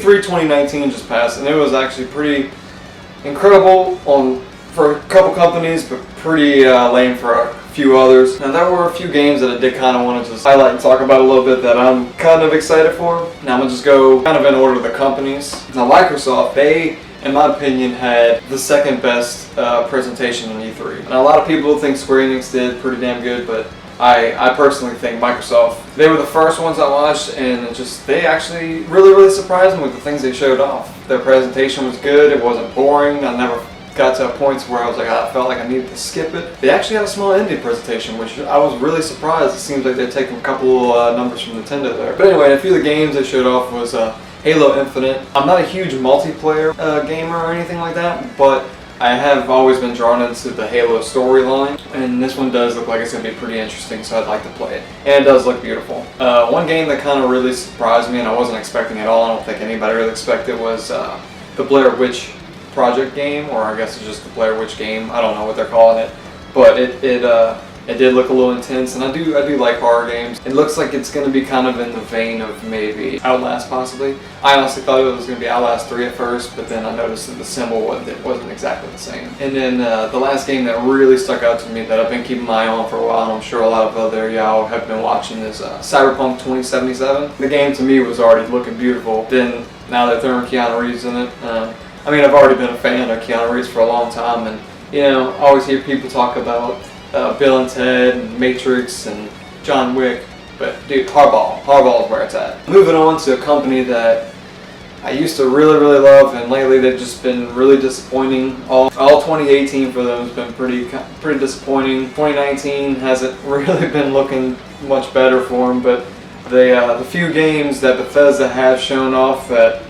E3 2019 just passed, and it was actually pretty incredible for a couple companies, but pretty lame for a few others. Now there were a few games that I did kind of want to just highlight and talk about a little bit that I'm kind of excited for. Now I'm going to just go kind of in order of the companies. Now Microsoft, they, in my opinion, had the second best presentation in E3. Now a lot of people think Square Enix did pretty damn good, but I personally think Microsoft, they were the first ones I watched, and they actually really surprised me with the things they showed off. Their presentation was good, it wasn't boring, I never got to points where I was like, I felt like I needed to skip it. They actually had a small indie presentation, which I was really surprised. It seems like they're taking a couple numbers from Nintendo there. But anyway, a few of the games they showed off was Halo Infinite. I'm not a huge multiplayer gamer or anything like that, but I have always been drawn into the Halo storyline, and this one does look like it's going to be pretty interesting, so I'd like to play it. And it does look beautiful. One game that kind of really surprised me, and I wasn't expecting at all, I don't think anybody really expected, was the Blair Witch Project game, or I guess it's just the Blair Witch game. I don't know what they're calling it, but it did look a little intense, and I do like horror games. It looks like it's going to be kind of in the vein of maybe Outlast, possibly. I honestly thought it was going to be Outlast 3 at first, but then I noticed that the symbol wasn't exactly the same. And then the last game that really stuck out to me that I've been keeping my eye on for a while, and I'm sure a lot of other y'all have been watching, is Cyberpunk 2077. The game to me was already looking beautiful. Then now they're throwing Keanu Reeves in it. I mean, I've already been a fan of Keanu Reeves for a long time, and I always hear people talk about Bill and Ted and Matrix and John Wick, but dude, Hardball is where it's at. Moving on to a company that I used to really love, and lately they've just been really disappointing. All 2018 for them has been pretty disappointing. 2019 hasn't really been looking much better for them, but the few games that Bethesda has shown off that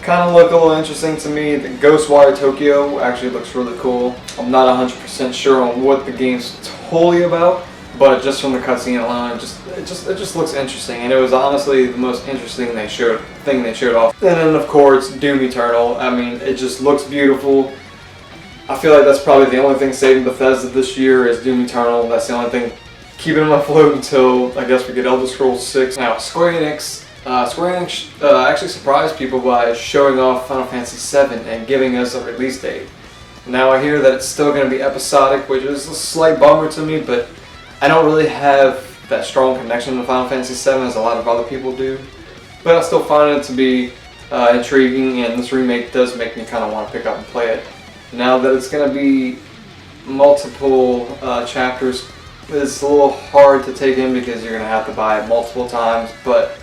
kind of look a little interesting to me. The Ghostwire Tokyo actually looks really cool. I'm not 100% sure on what the game's totally about, but just from the cutscene alone, it just looks interesting, and it was honestly the most interesting thing they showed off. And then of course Doom Eternal. I mean, it just looks beautiful. I feel like that's probably the only thing saving Bethesda this year is Doom Eternal. That's the only thing keeping them afloat until I guess we get Elder Scrolls 6. Now Square Enix actually surprised people by showing off Final Fantasy VII and giving us a release date. Now I hear that it's still going to be episodic, which is a slight bummer to me, but I don't really have that strong connection to Final Fantasy VII as a lot of other people do. But I still find it to be intriguing, and this remake does make me kind of want to pick up and play it. Now that it's going to be multiple chapters, it's a little hard to take in because you're going to have to buy it multiple times, but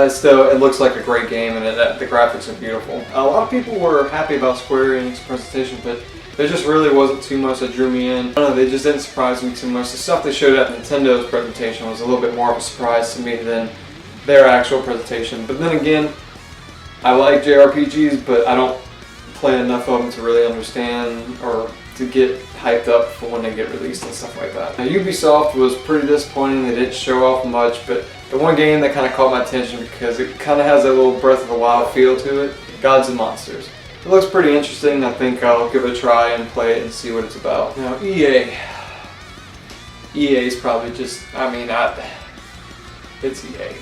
still, it looks like a great game, and the graphics are beautiful. A lot of people were happy about Square Enix's presentation, but there just really wasn't too much that drew me in. I don't know, they just didn't surprise me too much. The stuff they showed at Nintendo's presentation was a little bit more of a surprise to me than their actual presentation. But then again, I like JRPGs, but I don't play enough of them to really understand or to get hyped up for when they get released and stuff like that. Now, Ubisoft was pretty disappointing. They didn't show off much, but the one game that kind of caught my attention because it kind of has that little Breath of the Wild feel to it, Gods and Monsters. It looks pretty interesting. I think I'll give it a try and play it and see what it's about. Now, EA is probably just, it's EA.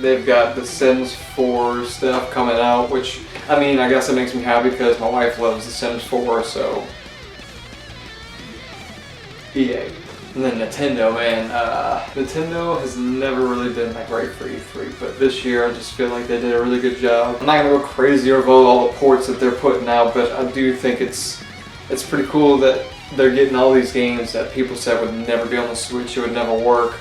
They've got the Sims 4 stuff coming out, which, I guess it makes me happy because my wife loves the Sims 4, so EA. And then Nintendo, man. Nintendo has never really been that great for E3, but this year I just feel like they did a really good job. I'm not going to go crazy over all the ports that they're putting out, but I do think it's pretty cool that they're getting all these games that people said would never be on the Switch, it would never work.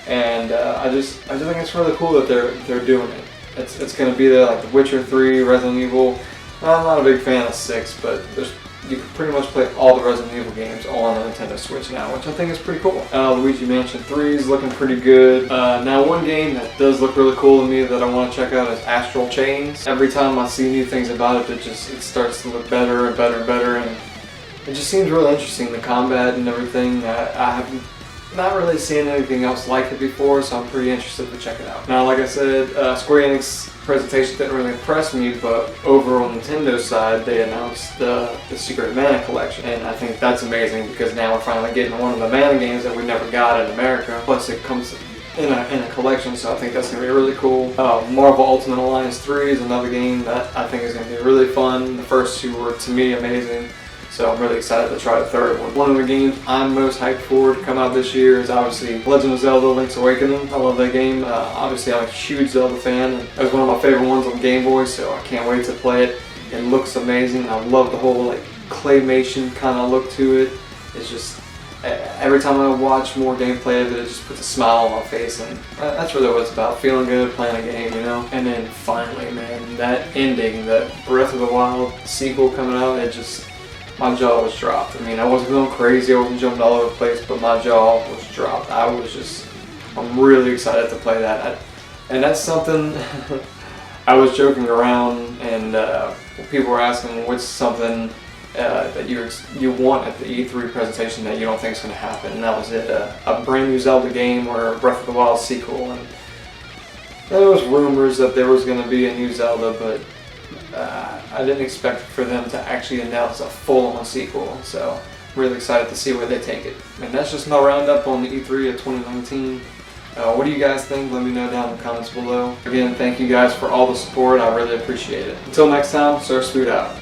And I just think it's really cool that they're doing it. It's going to be there, like The Witcher 3, Resident Evil. I'm not a big fan of 6, but you can pretty much play all the Resident Evil games on the Nintendo Switch now, which I think is pretty cool. Luigi Mansion 3 is looking pretty good. Now one game that does look really cool to me that I want to check out is Astral Chains. Every time I see new things about it, it starts to look better and better and better, and it just seems really interesting, the combat and everything. I haven't not really seen anything else like it before, so I'm pretty interested to check it out. Now, like I said, Square Enix presentation didn't really impress me, but over on Nintendo's side, they announced the Secret Mana collection, and I think that's amazing because now we're finally getting one of the Mana games that we never got in America. Plus, it in a collection, so I think that's going to be really cool. Marvel Ultimate Alliance 3 is another game that I think is going to be really fun. The first two were, to me, amazing, so I'm really excited to try the third one. One of the games I'm most hyped for to come out this year is obviously Legend of Zelda Link's Awakening. I love that game. Obviously, I'm a huge Zelda fan. It was one of my favorite ones on Game Boy, so I can't wait to play it. It looks amazing. I love the whole like claymation kind of look to it. It's just, every time I watch more gameplay of it, it just puts a smile on my face, and that's really what it's about, feeling good, playing a game, you know? And then finally, man, that ending, that Breath of the Wild sequel coming out, it just, my jaw was dropped. I mean, I wasn't going crazy, I wasn't jumping all over the place, but my jaw was dropped. I'm really excited to play that. And that's something, I was joking around, and people were asking what's something that you want at the E3 presentation that you don't think is going to happen, and that was it, a brand new Zelda game or a Breath of the Wild sequel. And there was rumors that there was going to be a new Zelda, but I didn't expect for them to actually announce a full-on sequel, so I'm really excited to see where they take it. And that's just my roundup on the E3 of 2019. What do you guys think? Let me know down in the comments below. Again, thank you guys for all the support. I really appreciate it. Until next time, Sir Spuot out.